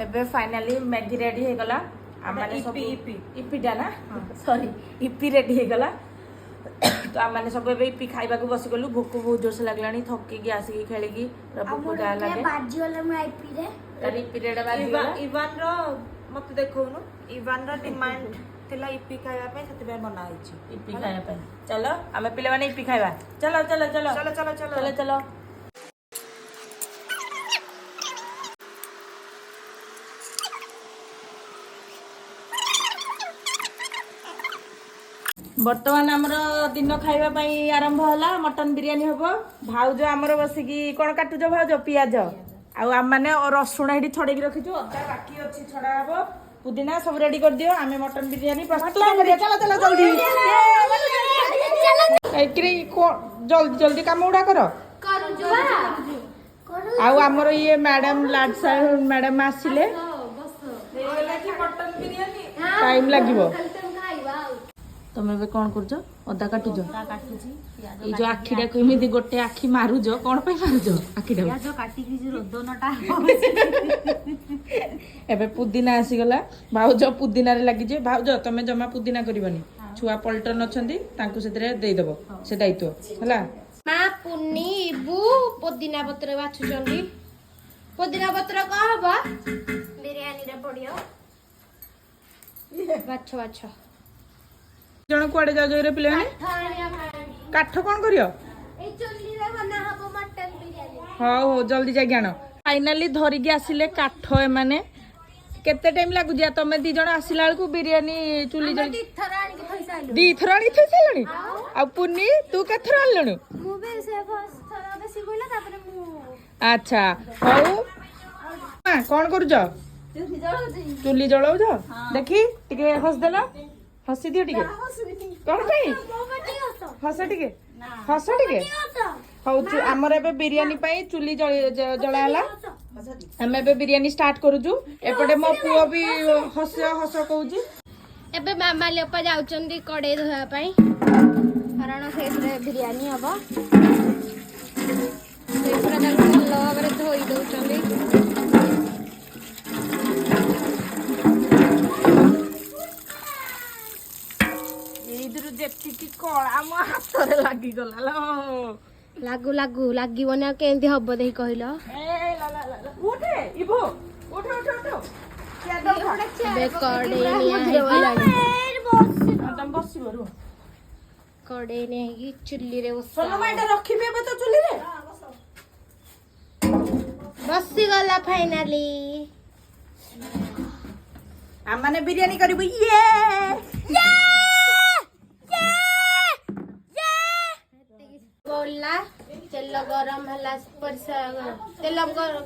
एबे finally Maggi ready हो गला आम माने सब इपीटा ना सॉरी इपी रेडी हो गला तो आम मैंने सब इपी खाइबा को बसी गलु भोक बहुत जोर से लगलानी थकिकी आसिकी खेलिकी भोक जा लागे बाजी वाला में आईपी रे तार इपी रेडा बाजी गला इवान रो मत देखौनु इवान रो डिमांड थिला इपी खाइबा पे सेते बना होची इपी खाइबा पे चलो आमे पिले माने इपी खाइबा चलो चलो चलो चलो चलो चलो चलो चलो बर्तमान आमर दिन खाइबा पई आरंभ होला मटन बिरयानी हबो भाउज आमर बसिकी कोन काटुजो भाउज पियाज आउ आम माने रसुण हेडी छडेकी रखिजो अदा बाकी अछि छडा हबो पुदीना सब रेडी कर दियो आमे मटन बिरयानी प्रस्तुत करिया चलो चलो जल्दी एकरे को जल्दी जल्दी काम उडा करो करू जो आउ आमर ये मैडम लाड साहब मैडम आसिले टाइम लागिबो तमे बे कोन करजो अदा काटुजो ए जो आखिडा को इमिति गोटे आखि मारुजो कोन पे मारुजो आखिडा पियाज काटी की जो रोदनटा एबे पुदीना आसी गला भाउज पुदीना रे लागि जे भाउज तमे जमा पुदीना करबनी छुआ पलटन अछंदी तांकु सेतरे देई देबो से दायित्व हला मा पुन्नी बु पुदीना पत्र बाछुचंदी पुदीना पत्र का हबा बिरयानी रे पडियो बाछ बाछ जण कुआडे जा जोरे पिले काठ कोन करियो ए चुल्ली रे बना हबो मटन बिरयानी हो जल्दी जा ज्ञान फाइनली धरि के आसिले काठ ए माने केते टाइम लागु जिया तमे दी जण आसिला बेलकु बिरयानी चुली जल्दी थराणी के थैसाइलो दी थराणी थैसालणी आ पुन्नी तू केथर आलणु मु बे से फस थरा बेसी कोइला तापर मु अच्छा हौ हां कोन करूजो चुल्ली जळौजी चुली जळौजो देखी टिके हस देला हसी दियो टिके कोन पई हस टिके हस टिके हौ हमर एबे बिरयानी पई चुली जळा हला हमें एबे बिरयानी स्टार्ट करूजु एपटे मो पुओ भी हस हस कहूजी एबे मामा लेपा जाउचंदी कड़े धोया पई कारण सेतरे बिरयानी हबो सेतरे दाल भलो भाबरे धोई दउचंदी इधर जेती की कोळा मो हाथ रे लागी गला लो लागू लागू लागिवनी आ केंदी हबो देही कहिलो ए ला ला ला उठे इबो उठो उठो उठो क्या दो बे कड़े निया तम बसी बरु कड़े ने ही चुल्ली रे बस सोनो माइटा रखिबे बे तो चुली रे बसी गला फाइनली हम माने बिरयानी करबो ये बोलला तेल गरम हला परसा तेल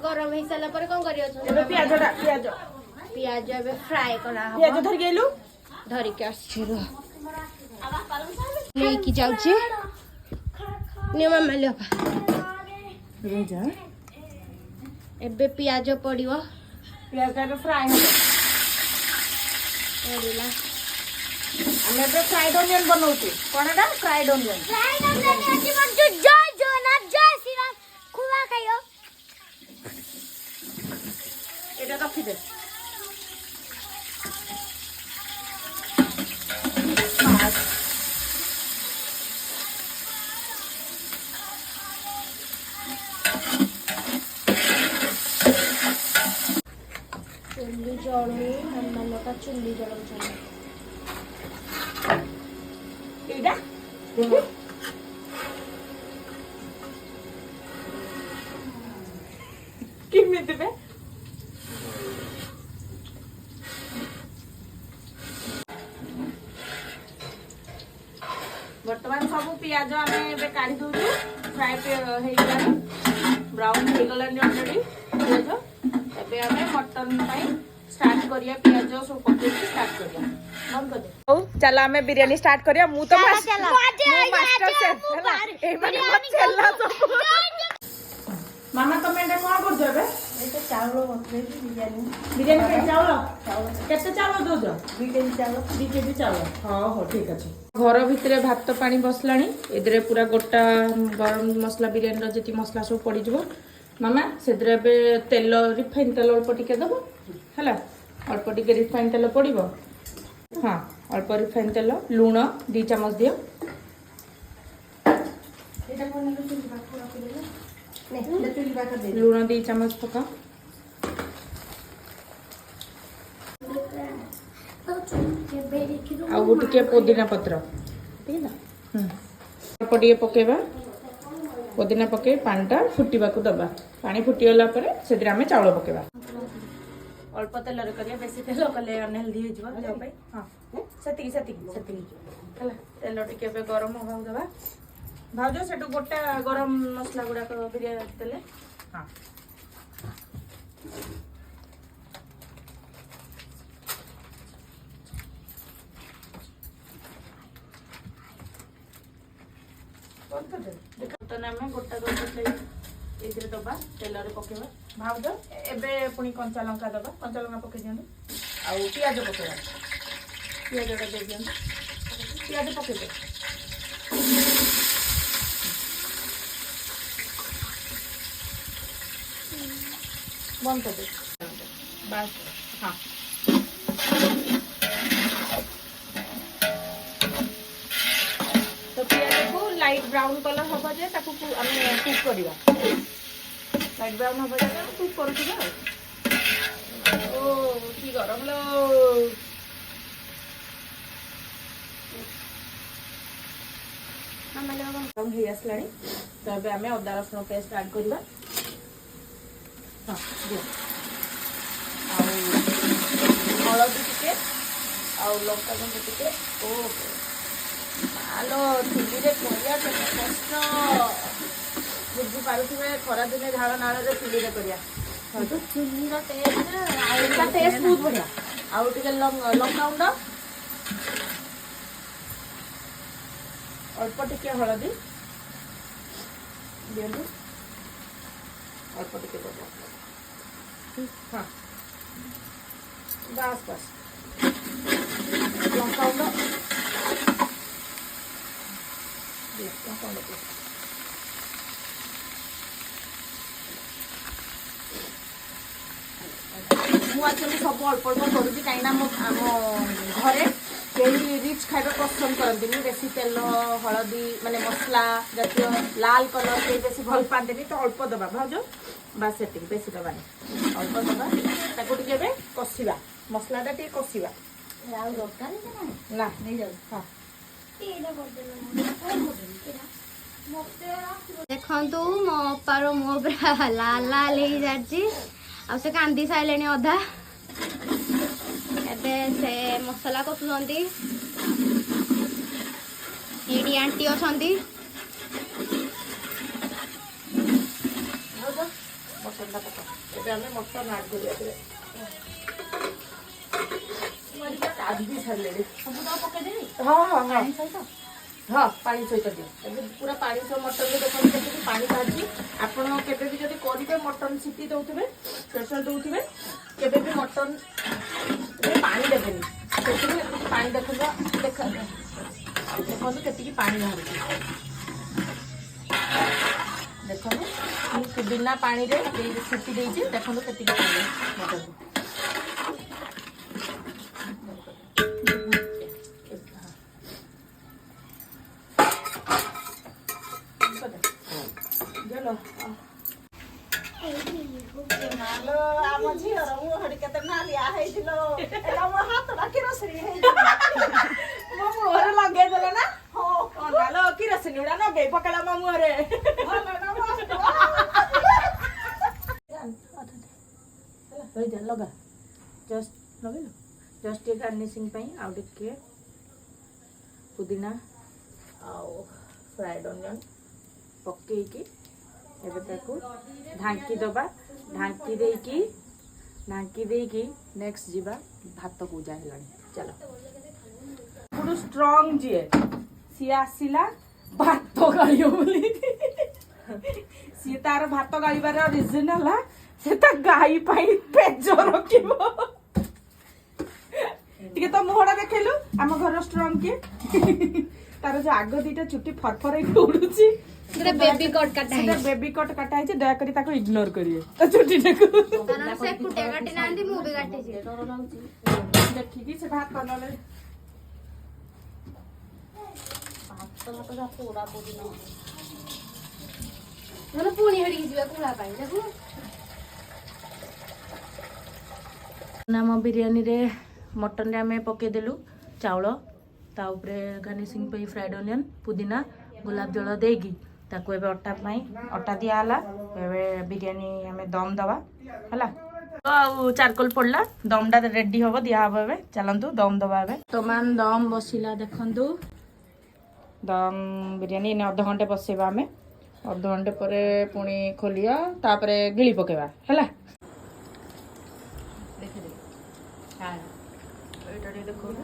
गरम हे साला पर कोन करियो एबे पियाज पियाज एबे फ्राई करा पियाज धर गेलु धरि के आछिरो ले की जाउ छी ने मामा ले रे जा एबे पियाज पड़ियो पियाज एबे फ्राई हो पड़िला हमें एबे फ्राइड ऑनियन बनौती कोनडा फ्राइड ऑनियन अछि बंजो जय जगन्नाथ जय श्री राम खुवा खाइयो एटा रखि दे चुल्ली जळू हम लोग चुल्ली जळू छ एटा देखो किमिते बे वर्तमान सब पियाज आमे बे काढी दोजु फ्राई पे हे गला ब्राउन हे गला ऑलरेडी पियाज एबे आमे मटन पाई स्टार्ट करिया पियाज सब पके स्टार्ट करिया बंद कर दे ओ चला हमें बिरयानी स्टार्ट करिया मु तो मास्टर शेफ हला ए माने मत चलला सब मामा तुम एटा कोन कर देबे एते चावल बतले बिरयानी बिरयानी के चावल केते चावल दोजो 2 केजी चावल 2 केजी चावल हाँ हाँ ठीक अच्छे घर भितर भात पानी बसलानी एदरे पूरा गोटा गरम मसला बिरयानी जी मसला सब पड़ मामा से तेल रिफाइन तेल अल्प टिके दब है अल्प टिके रिफाइन तेल पड़ो हाँ अल्प रिफाइन तेल लुण 2 चामच दियो लुण 2 चामच पका आउ टिके पुदीना पत्र अल्प टिके पकेबा पुदीना पके पानीटा फुटिबा को दबा पानी फुटीगला से चाउल पकेबा अल्प तेल करिया बेसी तेल कले अनहेल्दी हो जिवो देह पे हां सेतिकी सेतिकी सेतिकी हला तेल टिके बे गरम होगा दबा भाउजो सेटू गोटा गरम मसला गुडा को बिरिया तेले हां आम गोटा ये दबा तेल पकेबा भाउज एबे पुणी कंचा लंका दबा कंचा लंका पके दियंतु आउ पियाज पकेबा पियाजटा दे दियंतु पियाज पकेबे बंद कर दे बस हाँ तो पियाज को लाइट ब्राउन कलर हम जे ताकू आम कुक करवा लाइट ब्राउन हम जे कुक कर ओ की गरम लो ब्राउन हो आसला तो अब आम अदा रसुण पेस्ट ऐड करवा हाँ दियो हलदी टिके आउ लंका गुंड टिके ओ आलो चुली करिया कष्ट बुझी पारे खरा दिन झाड़ नाल चुली करिया टेस्ट बहुत बढ़िया आउ टिके लंका गुंड अल्प टिके हलदी दियंतु अल्प टिके हाँ बस बस लंका गुंड मुझे सब अल्प अल्प करुँगी कहीं आम घरे कहीं रिच खाଇବା पसंद करती बेसी तेल हलदी माने मसला जातीय लाल कलर कहीं बेसी भल पाते तो अल्प दबा भाज बास से बेसी दबानी अल्प दबा ताको टिके कषिबा मसलाटा टिके कषिबा ना नहीं जाऊ हाँ देखु मो अपार मुह पूरा लाल लाल हो जाती आ से कांदी सारे अधा एबे से मसला कसुंती ये आंटी अच्छा मटन आड कर हाँ हाँ हाँ हाँ पानी सहित दियो पूरा पानी सब मटन में देखते पानी बाहरी आपड़ के करेंगे मटन सीटी दौथे प्रेसर दौथे के मटन पानी देवे पानी देखो देखते पानी बाहर देखो बिना पानी सीटी देखो के मटन लगा जस्ट लगे जस्ट ये गार्निशिंग आउ टिके पुदीना आउ फ्राइड ऑनियन पकईकी ढांकी दबा ढांकी देकी नेक्स्ट जीवा भात को जाए चलो स्ट्रॉन्ग जी सी आसला भात गाड़ी बोली सी तार भात गाड़बार रिजन है से गाई पेज रख तो मुहटा देखलु आम घर स्ट्रॉन्ग किए ତାର ଯୋଉ ଆଗ ଦିଟା ଚୁଟି ଫରଫର ହେଇକି ଉଡୁଛି ସେଟା ବେବି କଟ୍ କାଟା ସେଟା ବେବି କଟ୍ କାଟା ହେଇଛି ଦୟାକରି ତାକୁ ଇଗ୍ନୋର କରିବେ ତା ଚୁଟିଟାକୁ କାରଣ ସେ କୁଟିଆ କାଟି ନାହାନ୍ତି ମୁଁ ବି କାଟିଛି ଦେଖିକି ସେ ଭାତ ନଲେ ନହେଲେ ପୁଣି ହେଡିକି ଯିବା କୁଳା ପାଇଁ ଦେଖୁ ଆମ ବିରିୟାନୀରେ ମଟନରେ ଆମେ ପକେଇଦେଲୁ ଚାଉଳ ତା ଉପରେ ଗାର୍ନିସିଂ ପାଇଁ ଫ୍ରାଏଡ୍ ଅନିଅନ୍ ପୁଦିନା ଗୋଲାପ ଜଳ ଦେଇକି ତାକୁ ଏବେ ଅଟା ଦିଆହେଲା ଏବେ ବିରିୟାନୀ ଆମେ ଦମ୍ ଦେବା ହେଲା ଆଉ ଚାରକୋଲ ପଡ଼ିଲା ଦମ୍ଟା ରେଡି ହବ ଦିଆହବ ଏବେ ଚାଲନ୍ତୁ ଦମ୍ ଦେବା ଏବେ ବର୍ତ୍ତମାନ ଦମ୍ ବସିଲା ଦେଖନ୍ତୁ ଦମ୍ ବିରିୟାନୀ ଏନେ ଅଧଘଣ୍ଟେ ବସେଇବା ଆମେ ଅଧଘଣ୍ଟେ ପରେ ପୁଣି ଖୋଲିବା ତାପରେ ଗିଳି ପକେଇବା ହେଲା ଏଇଟା ଟିକେ ଦେଖନ୍ତୁ